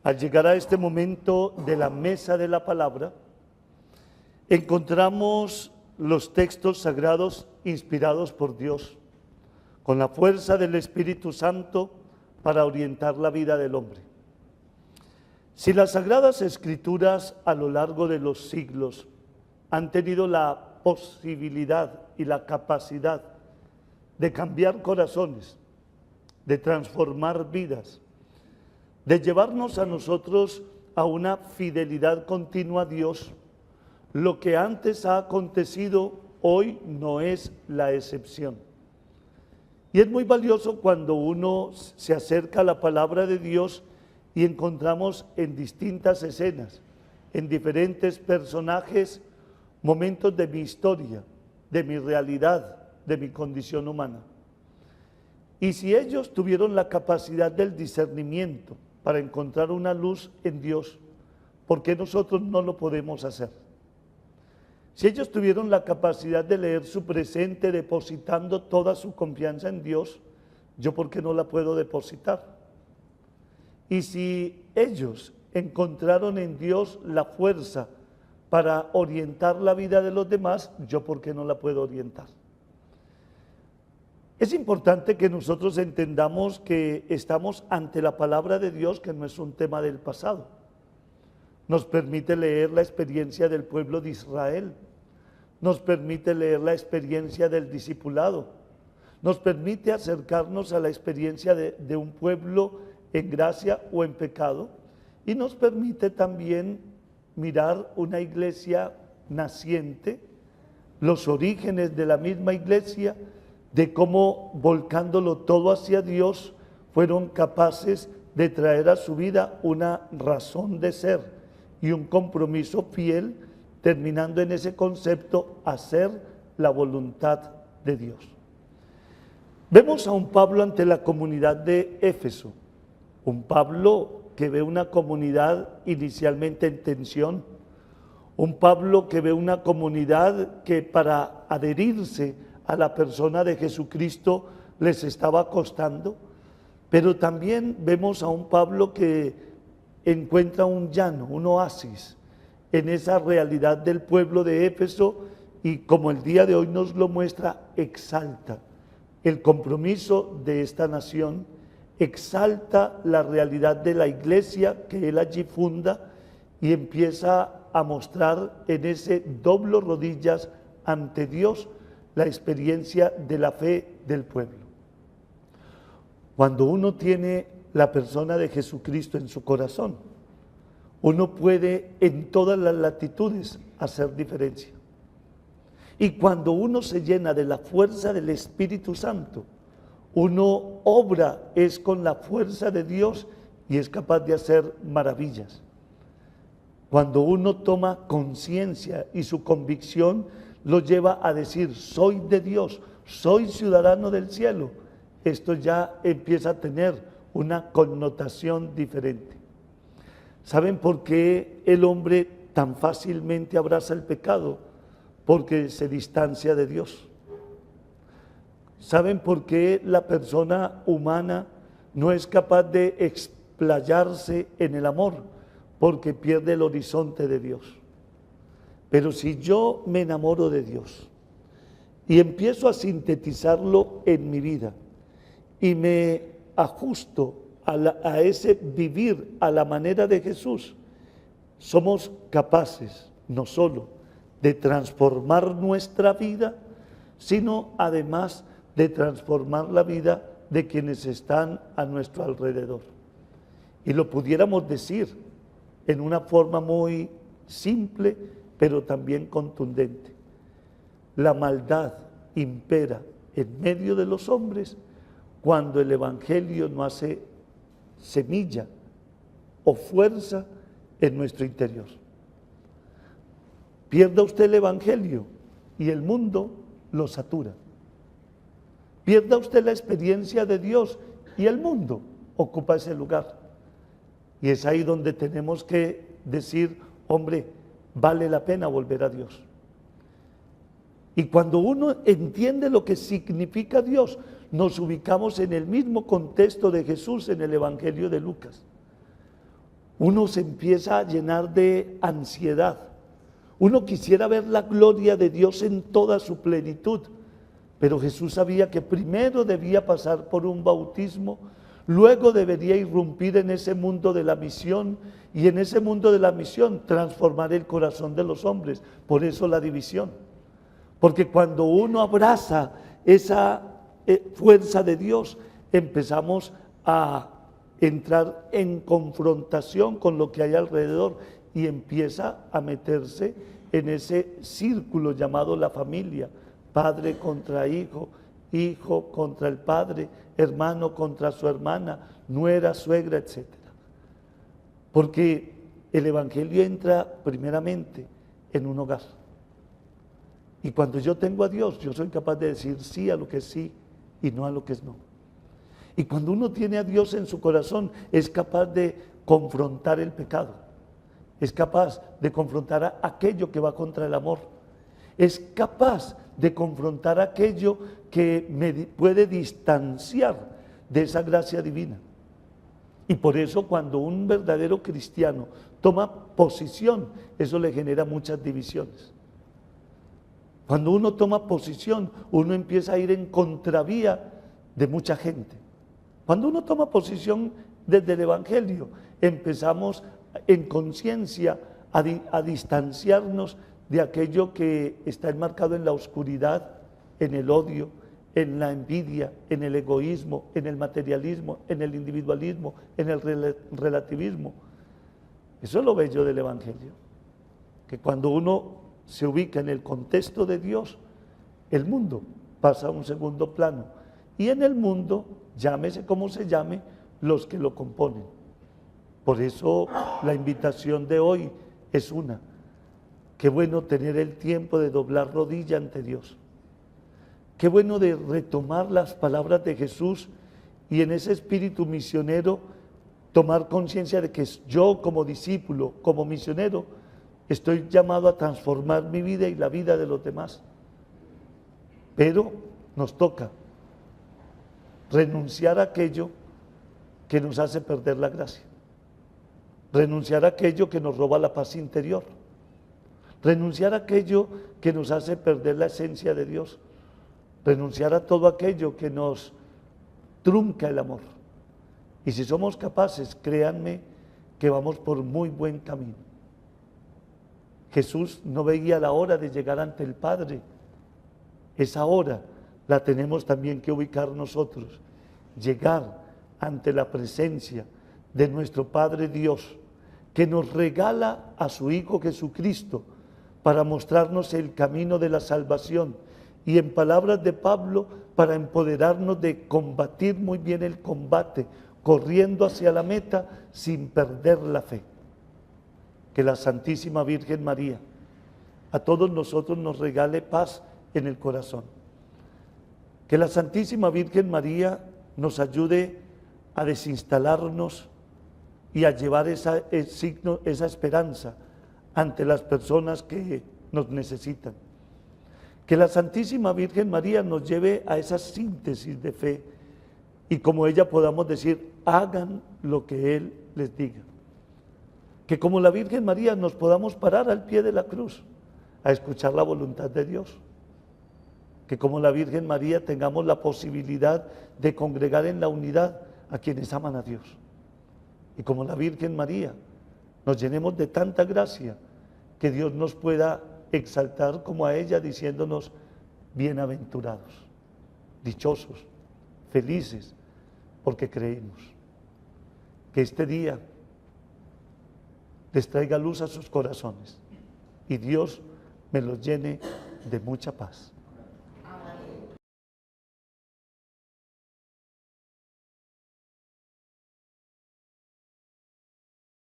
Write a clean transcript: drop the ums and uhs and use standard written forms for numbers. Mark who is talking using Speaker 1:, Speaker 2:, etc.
Speaker 1: Al llegar a este momento de la mesa de la palabra, encontramos los textos sagrados inspirados por Dios, con la fuerza del Espíritu Santo para orientar la vida del hombre. Si las Sagradas Escrituras a lo largo de los siglos han tenido la posibilidad y la capacidad de cambiar corazones, de transformar vidas, de llevarnos a nosotros a una fidelidad continua a Dios, lo que antes ha acontecido hoy no es la excepción. Y es muy valioso cuando uno se acerca a la palabra de Dios y encontramos en distintas escenas, en diferentes personajes, momentos de mi historia, de mi realidad, de mi condición humana. Y si ellos tuvieron la capacidad del discernimiento para encontrar una luz en Dios, ¿por qué nosotros no lo podemos hacer? Si ellos tuvieron la capacidad de leer su presente depositando toda su confianza en Dios, ¿yo por qué no la puedo depositar? Y si ellos encontraron en Dios la fuerza para orientar la vida de los demás, ¿yo por qué no la puedo orientar? Es importante que nosotros entendamos que estamos ante la palabra de Dios, que no es un tema del pasado. Nos permite leer la experiencia del pueblo de Israel, nos permite leer la experiencia del discipulado, nos permite acercarnos a la experiencia de un pueblo en gracia o en pecado, y nos permite también mirar una iglesia naciente, los orígenes de la misma iglesia, de cómo volcándolo todo hacia Dios, fueron capaces de traer a su vida una razón de ser y un compromiso fiel, terminando en ese concepto, hacer la voluntad de Dios. Vemos a un Pablo ante la comunidad de Éfeso, un Pablo que ve una comunidad inicialmente en tensión, un Pablo que ve una comunidad que para adherirse a la persona de Jesucristo les estaba costando, pero también vemos a un Pablo que encuentra un llano, un oasis en esa realidad del pueblo de Éfeso, y como el día de hoy nos lo muestra, exalta el compromiso de esta nación, exalta la realidad de la iglesia que él allí funda y empieza a mostrar en ese doblo rodillas ante Dios la experiencia de la fe del pueblo. Cuando uno tiene la persona de Jesucristo en su corazón, uno puede en todas las latitudes hacer diferencia. Y cuando uno se llena de la fuerza del Espíritu Santo, uno obra es con la fuerza de Dios y es capaz de hacer maravillas. Cuando uno toma conciencia y su convicción lo lleva a decir, soy de Dios, soy ciudadano del cielo, esto ya empieza a tener una connotación diferente. ¿Saben por qué el hombre tan fácilmente abraza el pecado? Porque se distancia de Dios. ¿Saben por qué la persona humana no es capaz de explayarse en el amor? Porque pierde el horizonte de Dios. Pero si yo me enamoro de Dios y empiezo a sintetizarlo en mi vida y me ajusto a ese vivir a la manera de Jesús, somos capaces no solo de transformar nuestra vida, sino además de transformar la vida de quienes están a nuestro alrededor. Y lo pudiéramos decir en una forma muy simple, pero también contundente. La maldad impera en medio de los hombres cuando el Evangelio no hace semilla o fuerza en nuestro interior. Pierda usted el Evangelio y el mundo lo satura. Pierda usted la experiencia de Dios y el mundo ocupa ese lugar. Y es ahí donde tenemos que decir, hombre, vale la pena volver a Dios. Y cuando uno entiende lo que significa Dios, nos ubicamos en el mismo contexto de Jesús en el Evangelio de Lucas. uno se empieza a llenar de ansiedad. Uno quisiera ver la gloria de Dios en toda su plenitud, pero Jesús sabía que primero debía pasar por un bautismo, luego debería irrumpir en ese mundo de la misión y en ese mundo de la misión transformar el corazón de los hombres. Por eso la división. Porque cuando uno abraza esa fuerza de Dios, empezamos a entrar en confrontación con lo que hay alrededor y empieza a meterse en ese círculo llamado la familia, padre contra hijo, hijo contra el padre, hermano contra su hermana, nuera, suegra, etc. Porque el evangelio entra primeramente en un hogar. Y cuando yo tengo a Dios, yo soy capaz de decir sí a lo que es sí y no a lo que es no. Y cuando uno tiene a Dios en su corazón, es capaz de confrontar el pecado. Es capaz de confrontar aquello que va contra el amor. Es capaz de confrontar aquello que me puede distanciar de esa gracia divina. Y por eso cuando un verdadero cristiano toma posición, eso le genera muchas divisiones. Cuando uno toma posición, uno empieza a ir en contravía de mucha gente. Cuando uno toma posición desde el Evangelio, empezamos en conciencia a distanciarnos de aquello que está enmarcado en la oscuridad, en el odio, en la envidia, en el egoísmo, en el materialismo, en el individualismo, en el relativismo. Eso es lo bello del Evangelio, que cuando uno se ubica en el contexto de Dios, el mundo pasa a un segundo plano. Y en el mundo, llámese como se llame, los que lo componen. Por eso la invitación de hoy es una. Qué bueno tener el tiempo de doblar rodilla ante Dios. Qué bueno de retomar las palabras de Jesús y en ese espíritu misionero tomar conciencia de que yo como discípulo, como misionero, estoy llamado a transformar mi vida y la vida de los demás. Pero nos toca renunciar a aquello que nos hace perder la gracia. Renunciar a aquello que nos roba la paz interior. Renunciar a aquello que nos hace perder la esencia de Dios. Renunciar a todo aquello que nos trunca el amor. Y si somos capaces, créanme que vamos por muy buen camino. Jesús no veía la hora de llegar ante el Padre. Esa hora la tenemos también que ubicar nosotros. Llegar ante la presencia de nuestro Padre Dios, que nos regala a su Hijo Jesucristo para mostrarnos el camino de la salvación y en palabras de Pablo, para empoderarnos de combatir muy bien el combate, corriendo hacia la meta sin perder la fe. Que la Santísima Virgen María a todos nosotros nos regale paz en el corazón. Que la Santísima Virgen María nos ayude a desinstalarnos y a llevar esa esperanza ante las personas que nos necesitan. Que la Santísima Virgen María nos lleve a esa síntesis de fe y como ella podamos decir, hagan lo que Él les diga. Que como la Virgen María nos podamos parar al pie de la cruz a escuchar la voluntad de Dios. Que como la Virgen María tengamos la posibilidad de congregar en la unidad a quienes aman a Dios. Y como la Virgen María nos llenemos de tanta gracia que Dios nos pueda exaltar como a ella diciéndonos bienaventurados, dichosos, felices, porque creímos. Que este día les traiga luz a sus corazones y Dios me los llene de mucha paz.